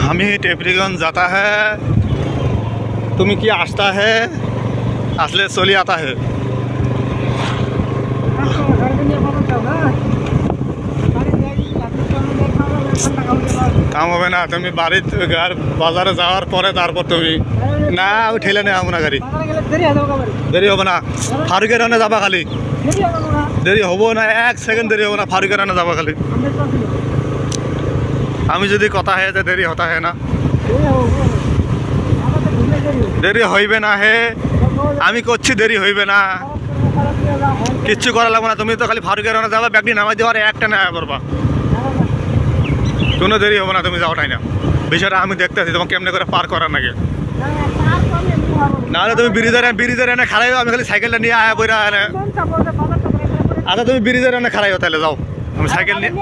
हमें टेपरीगंज जाता है, तुम्हें क्या आस्ता है, असले चली आता है। কাম হবে না, তুমি বাড়ির বাজারে যাওয়ার পরে তারপর তুমি না আমি ঠেলে নিয়ে যাবো না গাড়ি, দেরি হবে না। ফারুকের রানে যাবা খালি, দেরি হবো না, 1 সেকেন্ড দেরি হবো না। ফারুকের রানে যাবা খালি, আমি যদি কথা হয় যে দেরি হতা হয় না, দেরি হইবে না হে, আমি করছি দেরি হইবে না, কিচ্ছু করা লাগবে না। তুমি তো খালি ফারুকের রানে যাবা, ব্যাগটি নামাই দেওয়ার একটা না করবা, কোনো দেরি হবে না। তুমি যাওটাই না, বিষয়টা আমি দেখতেছি তোমাকে কেমনে করে পার করার নাকি। নাহলে তুমি ব্রিজের এনে খারাইও, আমি খালি সাইকেলটা নিয়ে আয়া বইরা এনে। আচ্ছা তুমি ব্রিজের এনে খারাইও, তাহলে যাও, আমি সাইকেল নিয়ে।